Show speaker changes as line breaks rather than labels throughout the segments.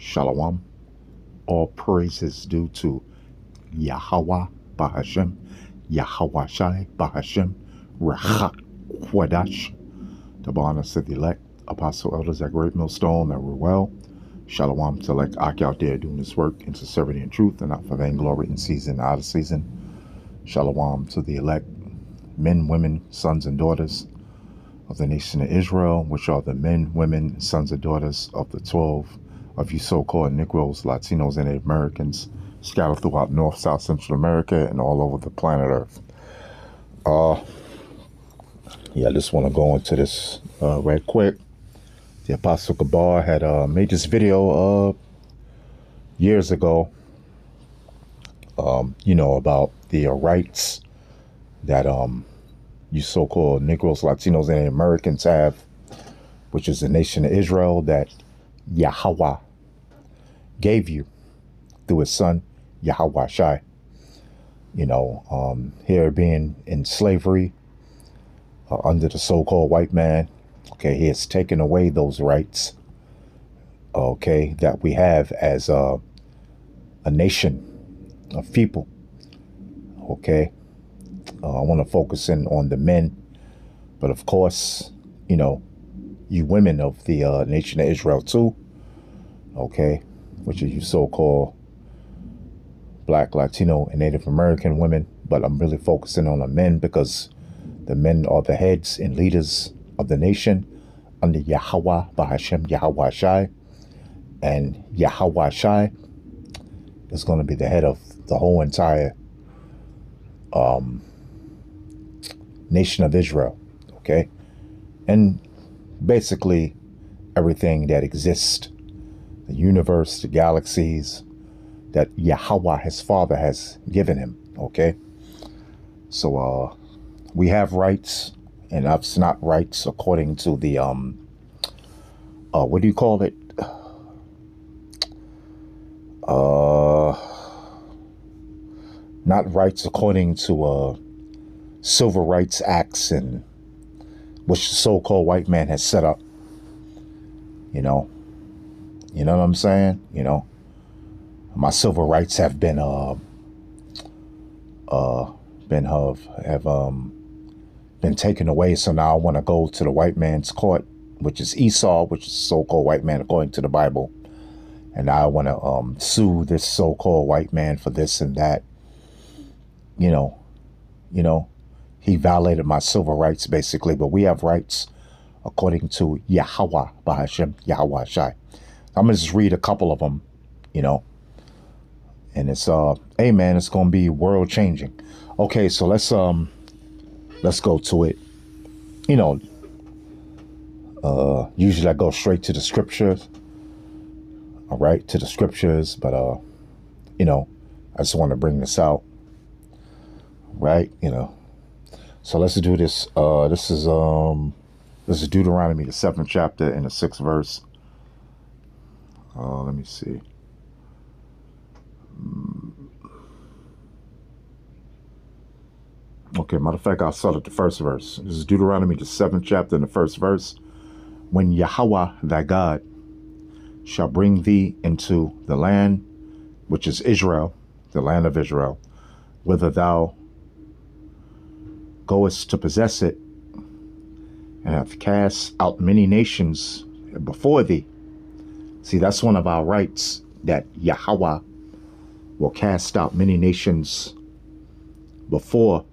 Shalom. All praises due to Yahweh Bahashem, Yahweh Shai Bahashem, Rachak Kwadash, the bonus of the elect, apostle elders at Great Millstone, that were well. Shalom to elect Ak out there doing this work in sincerity and truth, and not for vainglory in season and out of season. Shalom to the elect, men, women, sons, and daughters of the nation of Israel, which are the men, women, sons, and daughters of the 12 of you so-called Negroes, Latinos, and Native Americans scattered throughout North, South, Central America, and all over the planet Earth. I just want to go into this right quick. The Apostle Gabar had made this video years ago, about the rights that you so-called Negroes, Latinos, and Americans have, which is the nation of Israel that Yahweh gave you through his son, Yahweh Shai. Here being in slavery under the so-called white man, okay, he has taken away those rights, okay, that we have as a nation of people, okay. I want to focus in on the men, but of course, you women of the nation of Israel too, okay, which is you so-called Black, Latino, and Native American women. But I'm really focusing on the men because the men are the heads and leaders of the nation under Yahweh Bahashem, Yahweh Shai, and Yahweh Shai is going to be the head of the whole entire nation of Israel, okay, and basically everything that exists, the universe, the galaxies that Yahweh, his father, has given him, okay. So we have rights, and that's not rights according to the what do you call it, not rights according to civil rights acts, and which the so-called white man has set up. You know what I'm saying? My civil rights have been taken away. So now I want to go to the white man's court, which is Esau, which is so-called white man according to the Bible, and now I want to sue this so-called white man for this and that. He violated my civil rights basically, but we have rights according to Yahweh Bahashem, Yahweh Shai. I'm gonna just read a couple of them, and it's hey man, it's gonna be world changing. Okay, so let's go to it. Usually I go straight to the scriptures. All right, to the scriptures, but I just want to bring this out, right? So let's do this. This is Deuteronomy, the 7th chapter and the 6th verse. Let me see. Okay, matter of fact, I'll start at the first verse. This is Deuteronomy, the 7th chapter and the 1st verse. When Yahweh thy God shall bring thee into the land, which is Israel, the land of Israel, whither thou goest to possess it, and have cast out many nations before thee. See, that's one of our rights, that Yahweh will cast out many nations before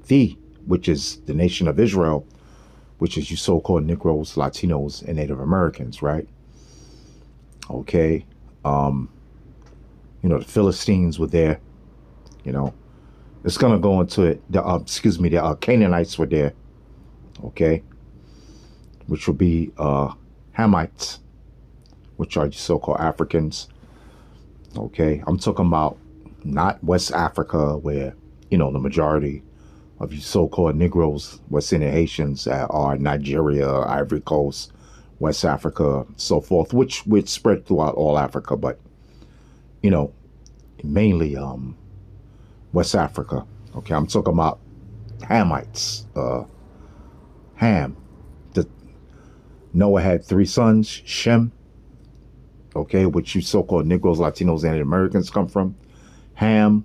thee, which is the nation of Israel, which is you so-called Negroes, Latinos, and Native Americans, right? Okay. The Philistines were there, It's going to go into it. The Canaanites were there, okay, which will be Hamites, which are so-called Africans, okay. I'm talking about not West Africa, where, the majority of you so-called Negroes, West Indian Haitians are Nigeria, Ivory Coast, West Africa, so forth, which would spread throughout all Africa, but, mainly West Africa. Okay, I'm talking about Hamites. Ham. Noah had 3 sons, Shem, okay, which you so-called Negroes, Latinos, and Americans come from. Ham,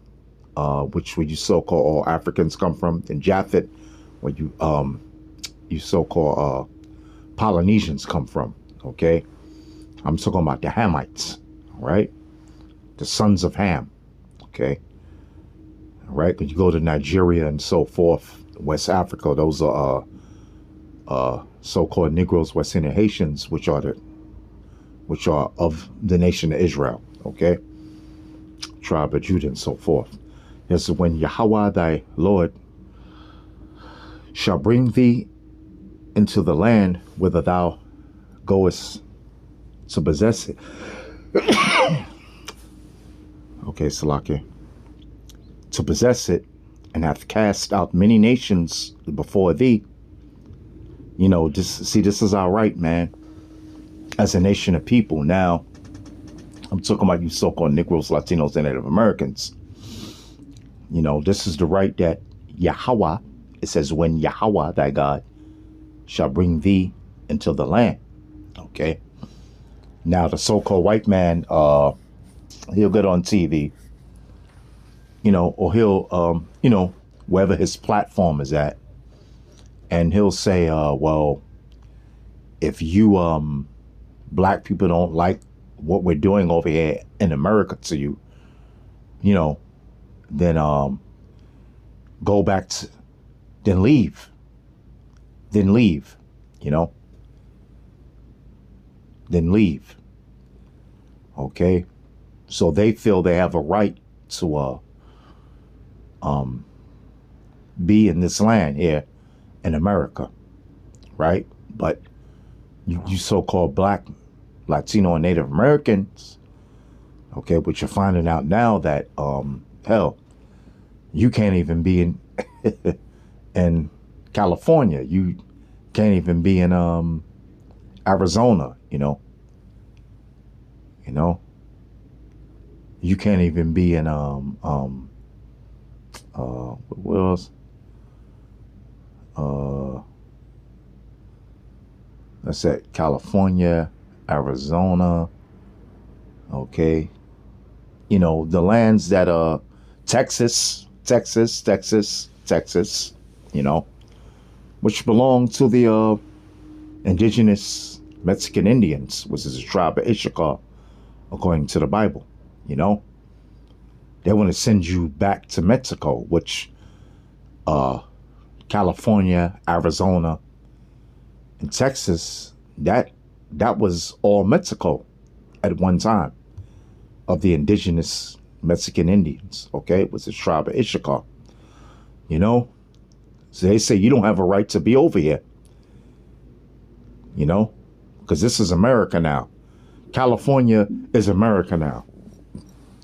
which where you so-called all Africans come from. And Japhet, where you so-called Polynesians come from. Okay, I'm talking about the Hamites, right? The sons of Ham. Okay, all right. When you go to Nigeria and so forth, West Africa, those are so-called Negroes, West Indian Haitians, which are of the nation of Israel. Okay, tribe of Judah and so forth. This is when Yahweh thy Lord shall bring thee into the land whither thou goest to possess it. Okay, Salakia. To possess it, and hath cast out many nations before thee. You know, this is our right, man. As a nation of people. Now, I'm talking about you so-called Negroes, Latinos, and Native Americans. You know, this is the right that Yahweh, it says, when Yahweh, thy God, shall bring thee into the land. Okay. Now, the so-called white man, he'll get on TV, you know, or he'll, you know, wherever his platform is at, and he'll say, well, if you, black people don't like what we're doing over here in America to you, you know, then go back to, then leave, you know, then leave. Okay, so they feel they have a right to be in this land here in America, right? But you so-called black, Latino, and Native Americans, okay, but you're finding out now that hell, you can't even be in in California. You can't even be in Arizona, you know. You can't even be in what else? Let's say California, Arizona, okay. You know, the lands that are Texas, you know, which belong to the indigenous Mexican Indians, which is a tribe of Issachar, according to the Bible, you know. They want to send you back to Mexico, which California, Arizona, and Texas, that was all Mexico at one time of the indigenous Mexican Indians, okay? It was a tribe of Issachar, you know? So they say you don't have a right to be over here, you know? Because this is America now. California is America now,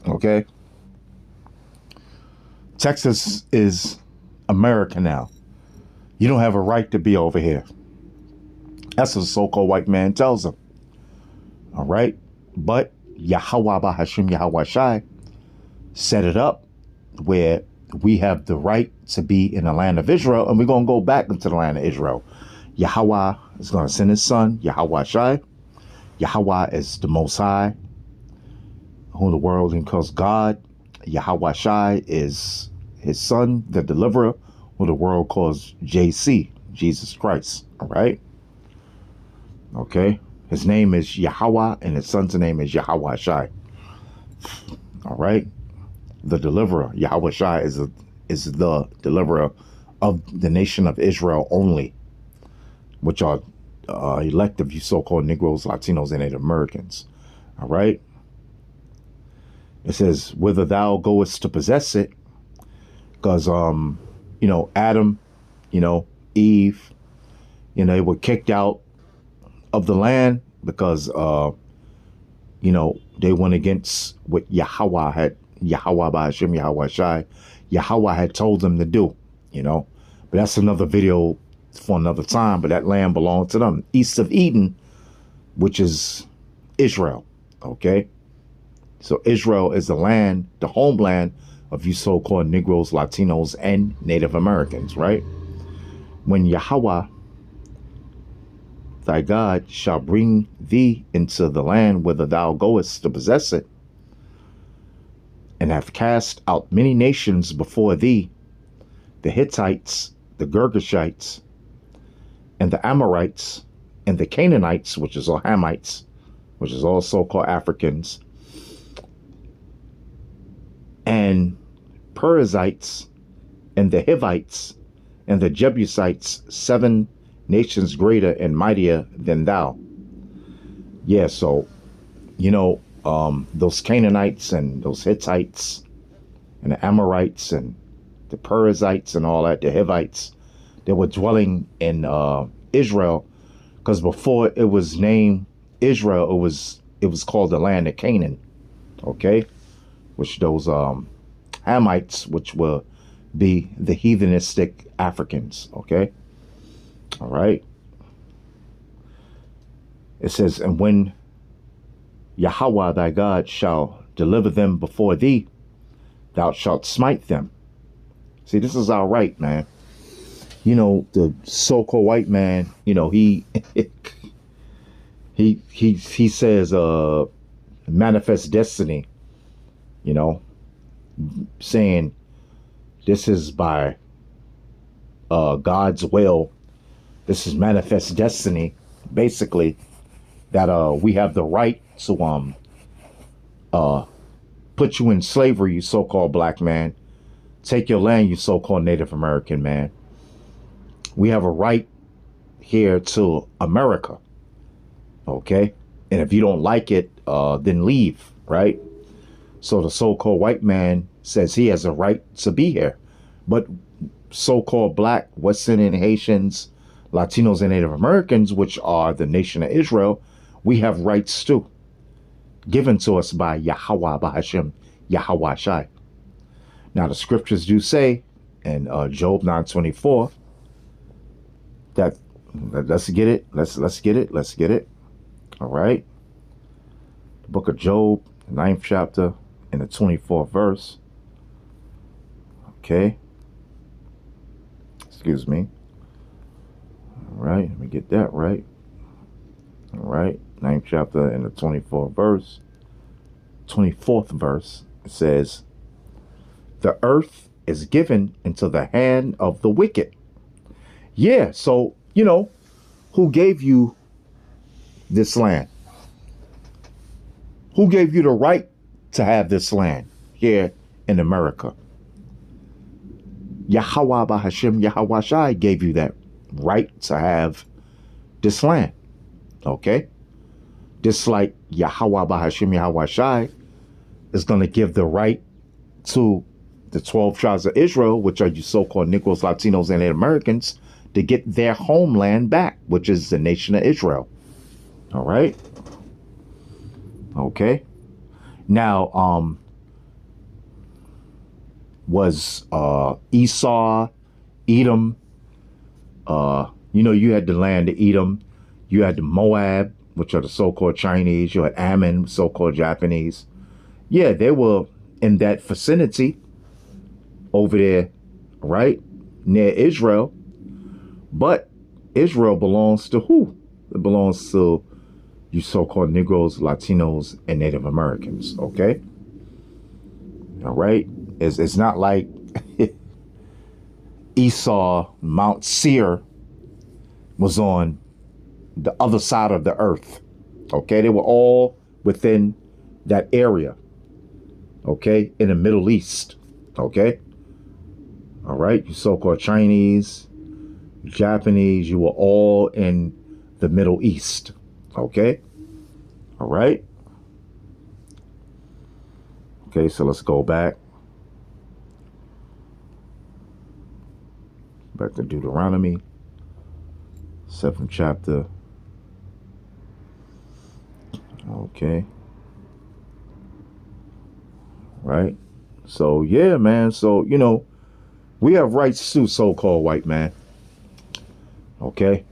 okay? Texas is America now. You don't have a right to be over here. That's what the so-called white man tells them. All right? But Yahweh Bahashim Yahweh Shai set it up where we have the right to be in the land of Israel, and we're going to go back into the land of Israel. Yahweh is going to send his son, Yahweh Shai. Yahweh is the Most High, whom the world calls God. Yahweh Shai is his son, the deliverer, who the world calls JC, Jesus Christ. All right? Okay? His name is Yahweh, and his son's name is Yahweh Shai. All right? The deliverer. Yahweh Shai is the deliverer of the nation of Israel only, which are elective, you so-called Negroes, Latinos, and Native Americans. All right? It says, whither thou goest to possess it, because, you know, Adam, you know, Eve, you know, they were kicked out of the land because, you know, they went against what Yahweh Ba'Hashem, Yahweh Shai, Yahweh had told them to do, you know. But that's another video for another time, but that land belonged to them. East of Eden, which is Israel, okay? So Israel is the land, the homeland of you so-called Negroes, Latinos, and Native Americans, right? When Yahweh thy God shall bring thee into the land whither thou goest to possess it, and have cast out many nations before thee, the Hittites, the Girgashites, and the Amorites, and the Canaanites, which is all Hamites, which is also called Africans, and Perizzites, and the Hivites, and the Jebusites, 7 nations greater and mightier than thou. Yeah, so, those Canaanites and those Hittites and the Amorites and the Perizzites and all that, the Hivites, they were dwelling in Israel, because before it was named Israel, it was called the land of Canaan, okay? Which those Hamites, which will be the heathenistic Africans, okay? All right. It says, and when Yahweh thy God shall deliver them before thee, thou shalt smite them. See, this is our right, man. The so-called white man, he he says manifest destiny, saying this is by God's will. This is manifest destiny, basically, that we have the right to put you in slavery, you so-called black man. Take your land, you so-called Native American man. We have a right here to America, okay? And if you don't like it, then leave, right? So the so-called white man says he has a right to be here. But so-called black, West Indian, Haitians, Latinos, and Native Americans, which are the nation of Israel, we have rights too, given to us by Yahweh, Bahashem, Yahweh Shai. Now the scriptures do say in Job 9:24 that let's get it. All right. The book of Job, 9th chapter, in the 24th verse. Okay. Excuse me. All right, let me get that right. All right, 9th chapter in the 24th verse. 24th verse, it says, the earth is given into the hand of the wicked. Yeah, so, who gave you this land? Who gave you the right to have this land here in America? Yahweh Bahashem Yahweh Shai gave you that right to have this land. Okay? Just like Yahweh Bahashem Yahweh Shai is going to give the right to the 12 tribes of Israel, which are you so-called Negroes, Latinos, and Native Americans, to get their homeland back, which is the nation of Israel. All right? Okay. Now, was Esau, Edom, you had the land of Edom, you had the Moab, which are the so-called Chinese, you had Ammon, so-called Japanese. Yeah, they were in that vicinity over there, right, near Israel. But Israel belongs to who? It belongs to you so-called Negroes, Latinos, and Native Americans, okay? All right? It's not like Esau, Mount Seir, was on the other side of the earth, okay? They were all within that area, okay, in the Middle East, okay? All right? You so-called Chinese, Japanese, you were all in the Middle East, okay? All right? Okay, so let's go back to Deuteronomy, 7th chapter. Okay. Right? So, yeah, man. So, we have rights too, so-called white man. Okay?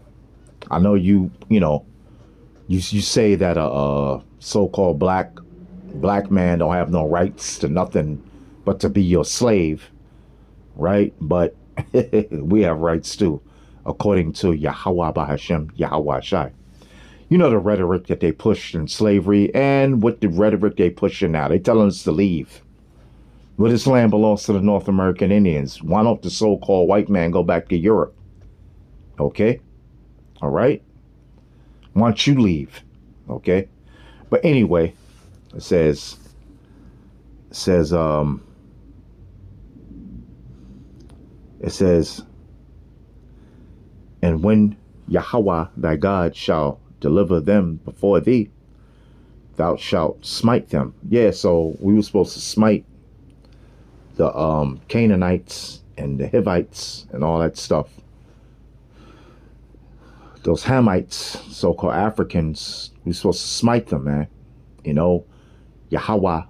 I know you say that a so-called black man don't have no rights to nothing but to be your slave, right? But we have rights too. according to Yahweh Bahashem, Yahweh Shai. You know the rhetoric that they pushed in slavery, and what the rhetoric they pushing now. They telling us to leave. Well, this land belongs to the North American Indians. Why don't the so-called white man go back to Europe? Okay? All right? Why don't you leave? Okay? But anyway, it says, and when Yahweh thy God shall deliver them before thee, thou shalt smite them. Yeah, so we were supposed to smite the Canaanites and the Hivites and all that stuff. Those Hamites, so-called Africans, we were supposed to smite them, man. You know, Yahweh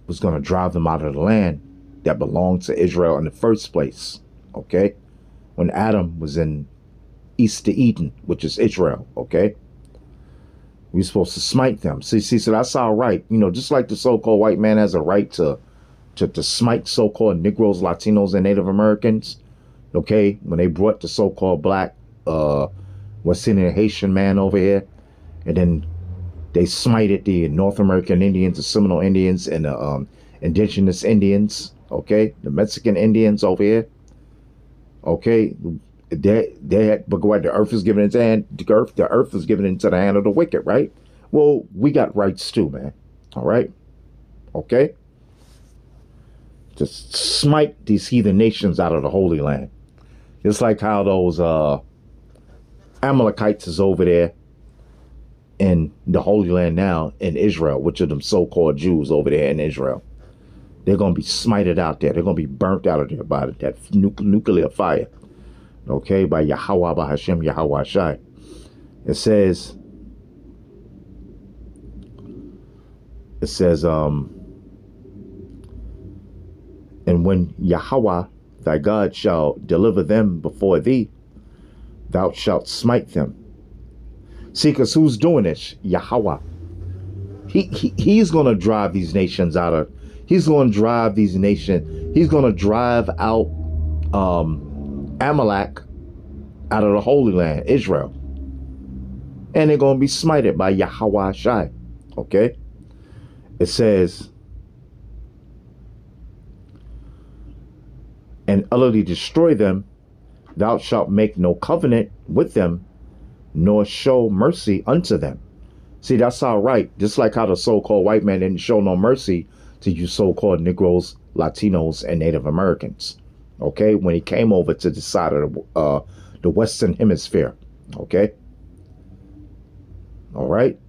was going to drive them out of the land that belonged to Israel in the first place, okay? When Adam was in East of Eden, which is Israel, okay? We were supposed to smite them. See, so that's our right. You know, just like the so-called white man has a right to smite so-called Negroes, Latinos, and Native Americans, okay? When they brought the so-called black, West Indian Haitian man over here, and then they smited the North American Indians, the Seminole Indians, and the indigenous Indians, okay? The Mexican Indians over here, okay? They had, but what, the earth is given into hand, the earth is given into the hand of the wicked, right? Well, we got rights too, man. All right? Okay? Just smite these heathen nations out of the Holy Land. It's like how those Amalekites is over there in the Holy Land now in Israel, which are them so-called Jews over there in Israel. They're going to be smited out there. They're going to be burnt out of there by that nuclear fire. Okay, by Yahweh, by Hashem, Yahweh Shai. It says, and when Yahweh thy God shall deliver them before thee, thou shalt smite them. See, because who's doing this? Yahweh. He's going to drive these nations out of, he's going to drive these nations, he's going to drive out Amalek out of the Holy Land, Israel. And they're going to be smited by Yahweh Shai. Okay? It says, and utterly destroy them, thou shalt make no covenant with them, nor show mercy unto them. See, that's all right. Just like how the so-called white man didn't show no mercy to you so-called Negroes, Latinos, and Native Americans. Okay? When he came over to the side of the Western Hemisphere. Okay? All right?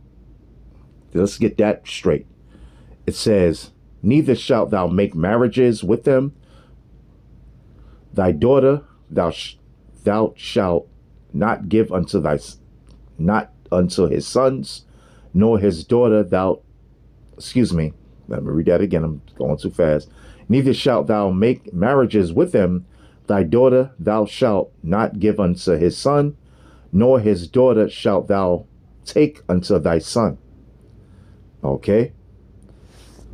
Let's get that straight. It says, neither shalt thou make marriages with them. Thy daughter thou shalt not give unto his sons, nor his daughter let me read that again, I'm going too fast. Neither shalt thou make marriages with them. Thy daughter thou shalt not give unto his son, nor his daughter shalt thou take unto thy son. Okay?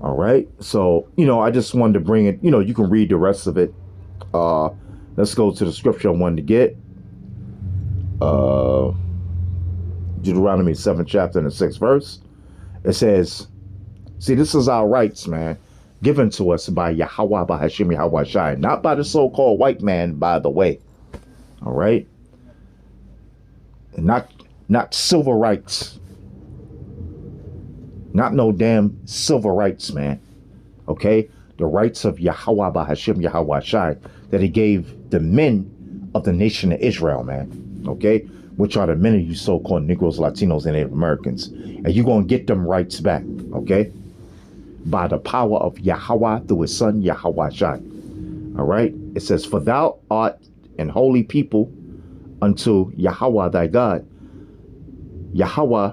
All right? So, I just wanted to bring it, you can read the rest of it. Let's go to the scripture I wanted to get. Deuteronomy 7th chapter and the 6th verse. It says, see, this is our rights, man, given to us by Yahweh, by Hashem, Yahweh Shai, not by the so-called white man, by the way. All right? And not civil rights. Not no damn civil rights, man. Okay? The rights of Yahweh, by Hashem, Yahweh Shai, that he gave the men of the nation of Israel, man. Okay? Which are the men of you so-called Negroes, Latinos, and Native Americans. And you're going to get them rights back. Okay? By the power of Yahweh through his son, Yahweh Shai. All right? It says, for thou art an holy people unto Yahweh thy God. Yahweh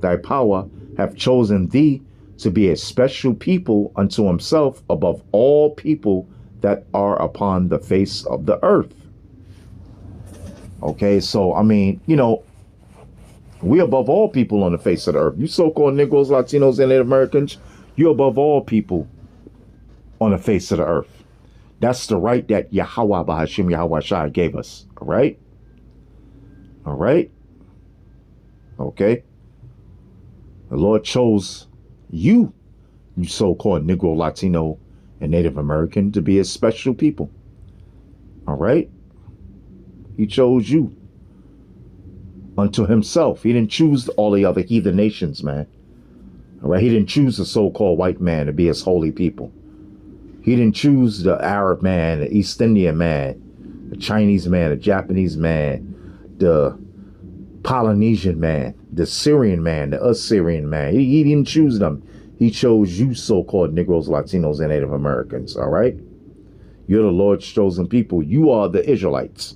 thy power have chosen thee to be a special people unto himself above all people that are upon the face of the earth. Okay, so, we above all people on the face of the earth. You so-called Negroes, Latinos, and Native Americans, you're above all people on the face of the earth. That's the right that Yahweh, by Hashem, Yahweh Shai gave us, all right? All right. Okay. The Lord chose you, you so-called Negro, Latino, and Native American, to be a special people. All right. He chose you unto himself. He didn't choose all the other heathen nations, man. All right. He didn't choose the so-called white man to be his holy people. He didn't choose the Arab man, the East Indian man, the Chinese man, the Japanese man, the Polynesian man, the Syrian man, the Assyrian man. He didn't choose them. He chose you so-called Negroes, Latinos, and Native Americans. All right. You're the Lord's chosen people. You are the Israelites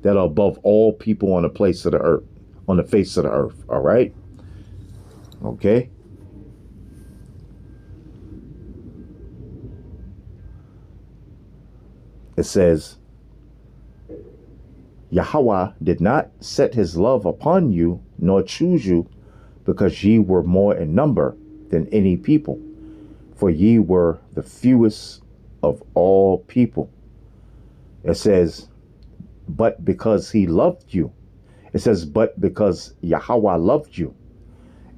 that are above all people on the place of the earth, on the face of the earth. All right. Okay. It says, Yahweh did not set his love upon you, nor choose you, because ye were more in number than any people, for ye were the fewest of all people. It says, but because he loved you. It says, but because Yahweh loved you,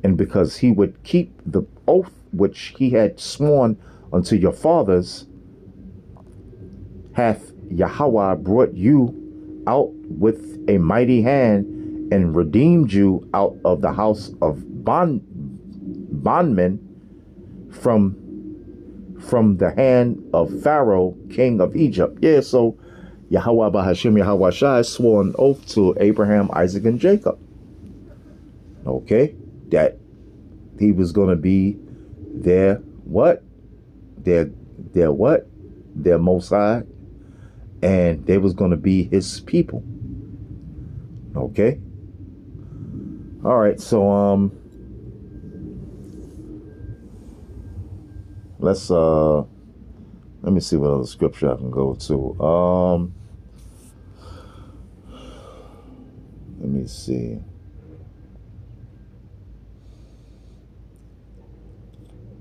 and because he would keep the oath which he had sworn unto your fathers, hath Yahweh brought you out with a mighty hand and redeemed you out of the house of bondmen from the hand of Pharaoh, king of Egypt. Yeah, so Yahweh Bahashim Yahweh Shai swore an oath to Abraham, Isaac, and Jacob. Okay, that he was going to be their what? Their what? Their Most High. And they was going to be his people. Okay. All right. So, let's, let me see what other scripture I can go to. Let me see.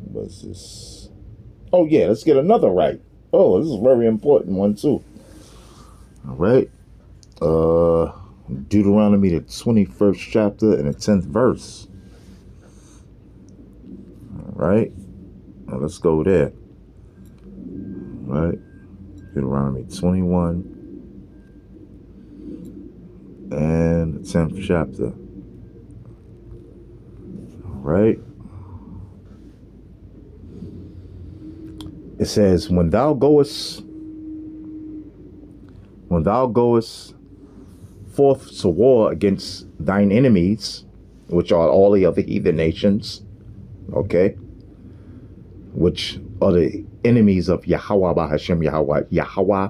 What's this? Oh, yeah. Let's get another right. Oh, this is a very important one, too. All right. Deuteronomy, the 21st chapter and the 10th verse. All right. Now let's go there. All right. Deuteronomy 21 and the 10th chapter. All right. It says, when thou goest forth to war against thine enemies, which are all the other heathen nations, okay, which are the enemies of Yahweh Bahashim Yahweh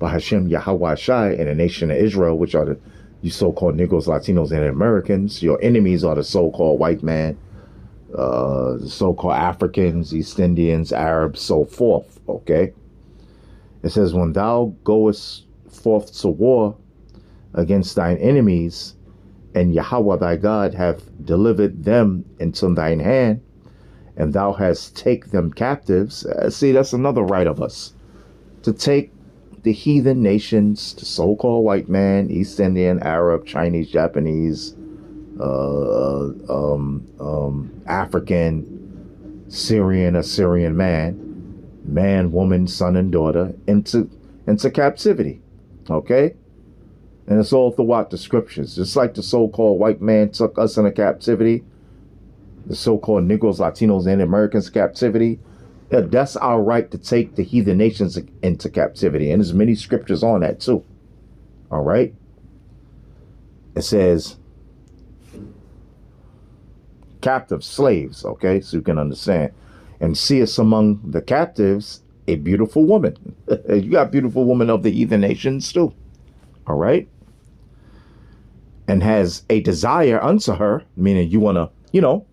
Bahashim Yahweh Shai, and the nation of Israel, which are you so-called Negroes, Latinos, and Americans. Your enemies are the so-called white man, the so-called Africans, East Indians, Arabs, so forth. Okay. It says, when thou goest forth to war against thine enemies, and Yahweh thy God hath delivered them into thine hand, and thou hast take them captives. See, that's another right of us, to take the heathen nations, the so-called white man, East Indian, Arab, Chinese, Japanese, African, Syrian, Assyrian man, woman, son, and daughter into captivity. Okay? And it's all throughout the scriptures. Just like the so-called white man took us into captivity, the so-called Negroes, Latinos, and Americans captivity, that's our right to take the heathen nations into captivity. And there's many scriptures on that too. All right? It says, captive slaves, okay? So you can understand. And seest among the captives a beautiful woman. You got beautiful women of the heathen nations too. All right? And has a desire unto her, meaning you want to, you know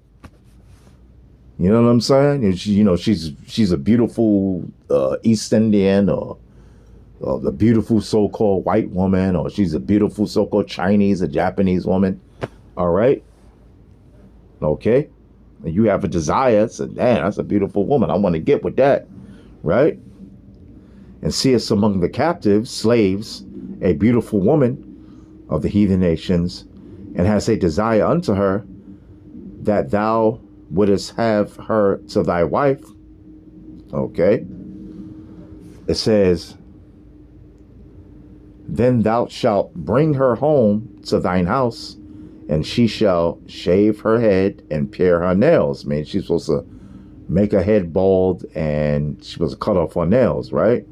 what I'm saying? She's a beautiful East Indian, or the beautiful so-called white woman, or she's a beautiful so-called Chinese or Japanese woman. All right? Okay? And you have a desire. So, man, that's a beautiful woman. I want to get with that. Right? And seest among the captives, slaves, a beautiful woman of the heathen nations, and hast a desire unto her, that thou wouldest have her to thy wife. Okay. It says, then thou shalt bring her home to thine house, and she shall shave her head and pare her nails. I mean, she's supposed to make her head bald, and she's supposed to cut off her nails, right?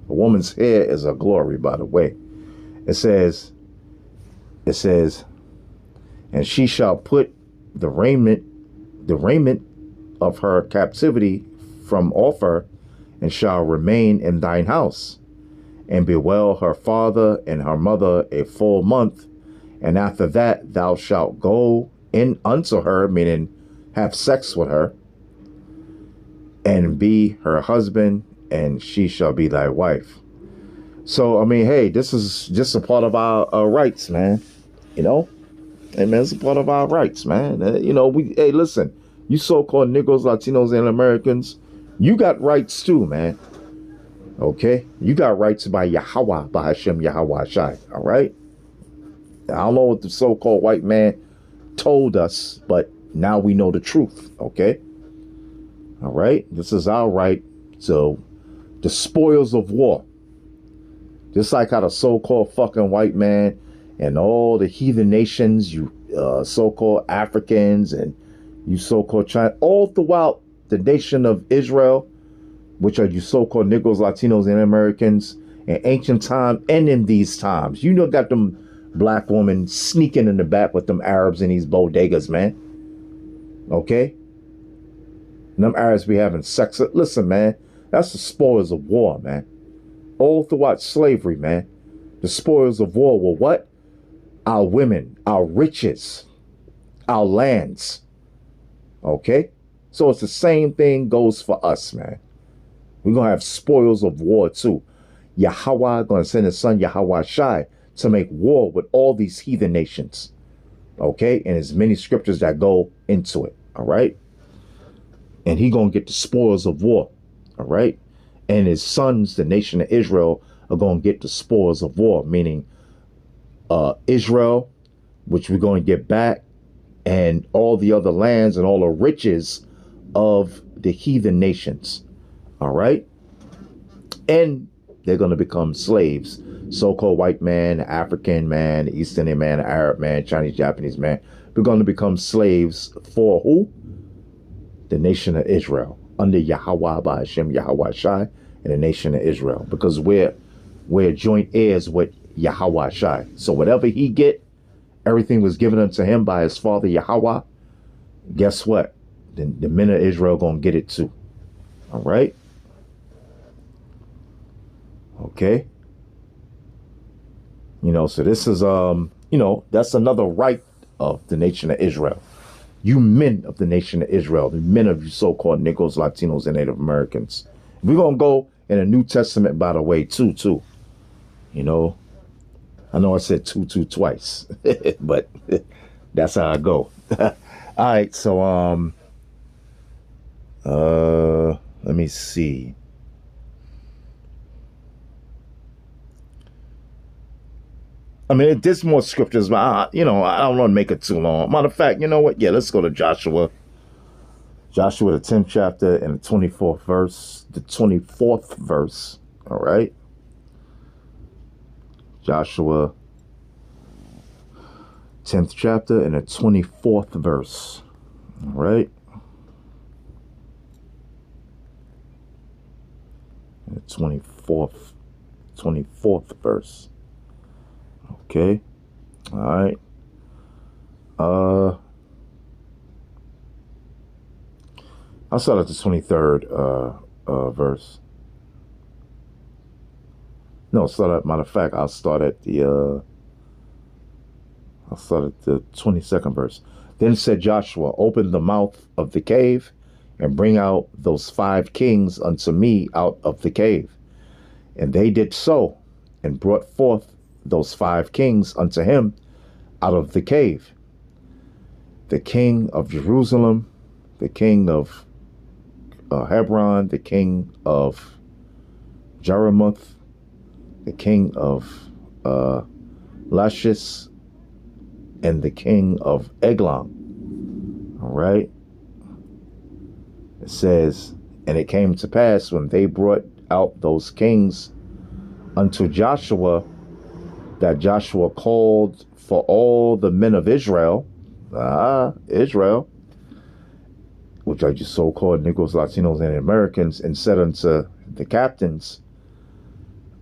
A woman's hair is a glory, by the way. It says, and she shall put the raiment of her captivity from off her, and shall remain in thine house, and bewail her father and her mother a full month. And after that thou shalt go in unto her, meaning have sex with her, and be her husband, and she shall be thy wife. So, I mean, hey, this is just a part of our rights, man. You know? Hey, man, it's a part of our rights, man. Hey, listen, you so-called Negroes, Latinos, and Americans, you got rights too, man. Okay? You got rights by Yahweh, by Hashem Yahweh Shai, all right? I don't know what the so-called white man told us, but now we know the truth, okay? All right? This is our right to the spoils of war. Just like how the so-called fucking white man and all the heathen nations, you so-called Africans and you so-called China, all throughout the nation of Israel, which are you so-called Negroes, Latinos, and Americans, in ancient time and in these times. You know, got them black women sneaking in the back with them Arabs in these bodegas, man. Okay? And them Arabs be having sex. Listen, man, that's the spoils of war, man. All throughout slavery, man. The spoils of war were what? Our women, our riches, our lands. Okay? So it's the same thing goes for us, man. We're going to have spoils of war too. Yahweh going to send his son Yahweh Shai to make war with all these heathen nations. Okay? And there's many scriptures that go into it. All right? And he going to get the spoils of war. All right? And his sons, the nation of Israel, are going to get the spoils of war, meaning Israel, which we're going to get back, and all the other lands and all the riches of the heathen nations. All right? And they're going to become slaves. So-called white man, African man, East Indian man, Arab man, Chinese, Japanese man. We're going to become slaves for who? The nation of Israel. Under Yahweh by Hashem Yahweh Shai and the nation of Israel, because we're joint heirs with Yahweh Shai. So whatever he get, everything was given unto him by his father Yahweh. Guess what? The men of Israel gonna get it too. All right. Okay. So this is that's another right of the nation of Israel. You men of the nation of Israel, the men of you so-called Negroes, Latinos, and Native Americans. We're going to go in the New Testament, by the way, too. I know I said two twice, but that's how I go. All right, so let me see. I mean, there's more scriptures, but I don't want to make it too long. Matter of fact, you know what? Yeah, let's go to Joshua. Joshua, the 10th chapter and the 24th verse. The 24th verse. All right. Joshua, 10th chapter and the 24th verse. All right. The 24th verse. Okay. All right. I'll start at the 23rd verse. No, matter of fact, I'll start at the 22nd verse. Then said Joshua, open the mouth of the cave and bring out those 5 kings unto me out of the cave. And they did so, and brought forth those 5 kings unto him out of the cave. The king of Jerusalem, the king of Hebron, the king of Jeremoth, the king of Lachish, and the king of Eglon. All right. It says, and it came to pass when they brought out those kings unto Joshua, that Joshua called for all the men of Israel, Israel, which are just so-called Negroes, Latinos, and Americans, and said unto the captains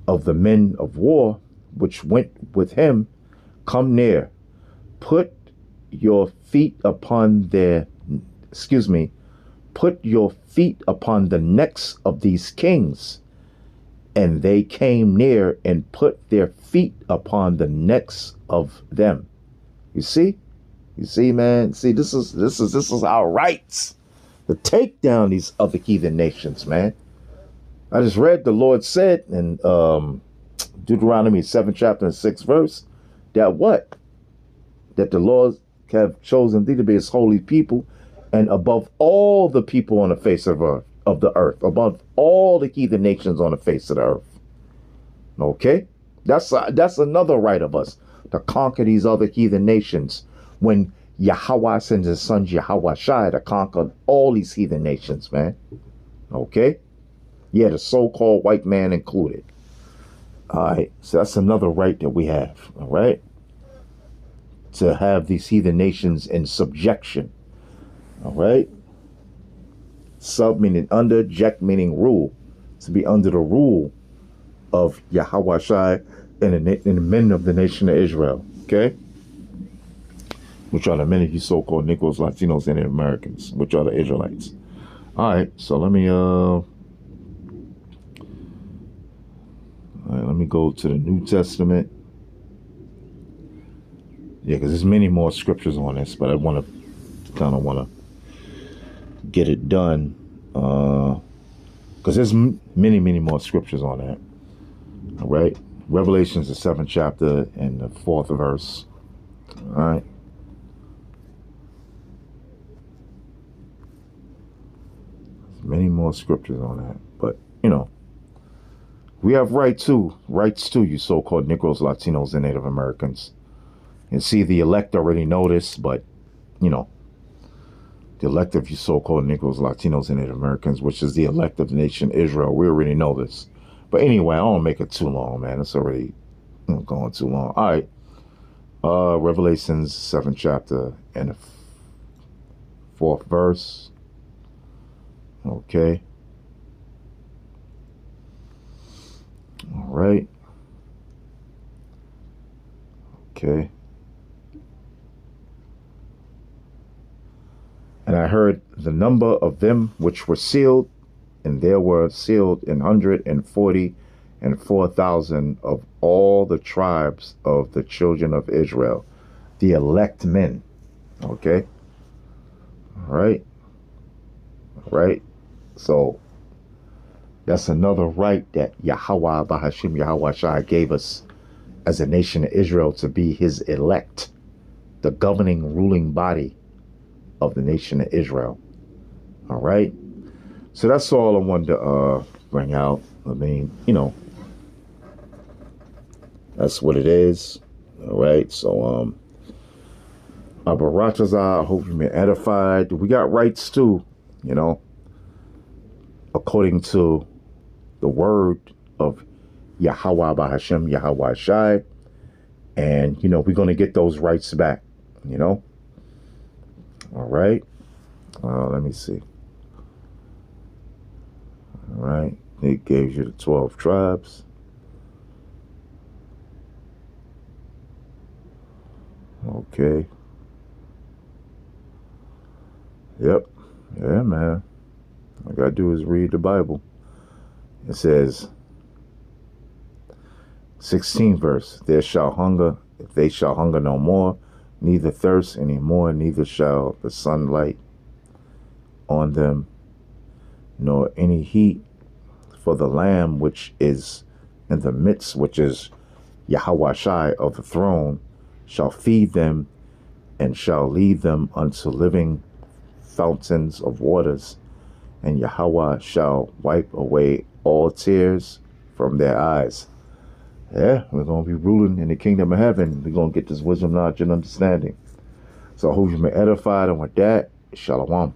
of the men of war, which went with him, come near, put your feet upon their, put your feet upon the necks of these kings. And they came near and put their feet upon the necks of them. You see, man. See, this is our rights to take down these other heathen nations, man. I just read the Lord said in Deuteronomy 7 chapter and 6 verse that what? That the Lord have chosen thee to be his holy people, and above all the people on the face of the earth, above all the heathen nations on the face of the earth. Okay? That's another right of us, to conquer these other heathen nations. When Yahweh sends his son Yahweh Shai to conquer all these heathen nations, man. Okay? Yeah, the so-called white man included. All right, so that's another right that we have, all right? To have these heathen nations in subjection, all right? Sub meaning under, ject meaning rule. To be under the rule of Yahweh Shai and the men of the nation of Israel, okay? Which are the men of you so-called Negroes, Latinos, and Americans, which are the Israelites. All right, so let me go to the New Testament. Yeah, because there's many more scriptures on this, but I want to get it done, because there's many more scriptures on that. All right, Revelation's the 7th chapter and the 4th verse. All right. Many more scriptures on that, but we have rights too, you so-called Negroes, Latinos, and Native Americans. And see, the elect already know this, but the elect of you so-called Negroes, Latinos, and Native Americans, which is the elect of the nation Israel, we already know this. But anyway, I don't make it too long, man. It's already going too long. All right, Revelation's 7th chapter and the 4th verse. Okay. All right. Okay. And I heard the number of them which were sealed, and there were sealed 144,000 of all the tribes of the children of Israel, the elect men. Okay. All right. All right. So that's another right that Yahweh Bahashim Yahweh Shai gave us as a nation of Israel, to be his elect, the governing, ruling body of the nation of Israel. All right. So that's all I wanted to bring out. I mean, that's what it is. All right. So Baratazah, I hope you've been edified. We got rights too, according to the word of Yahweh Bahashim Yahweh Shai. And we're going to get those rights back. All right. Let me see. All right. It gives you the 12 tribes. Okay. Yep. Yeah, man. All I gotta do is read the Bible. It says, 16th verse, they shall hunger no more, neither thirst any more, neither shall the sunlight on them, nor any heat, for the Lamb which is in the midst, which is Yahweh Shai of the throne, shall feed them, and shall lead them unto living fountains of waters, and Yahweh shall wipe away all tears from their eyes. Yeah, we're going to be ruling in the kingdom of heaven. We're going to get this wisdom, knowledge, and understanding. So I hope you've been edified. And with that, shalom.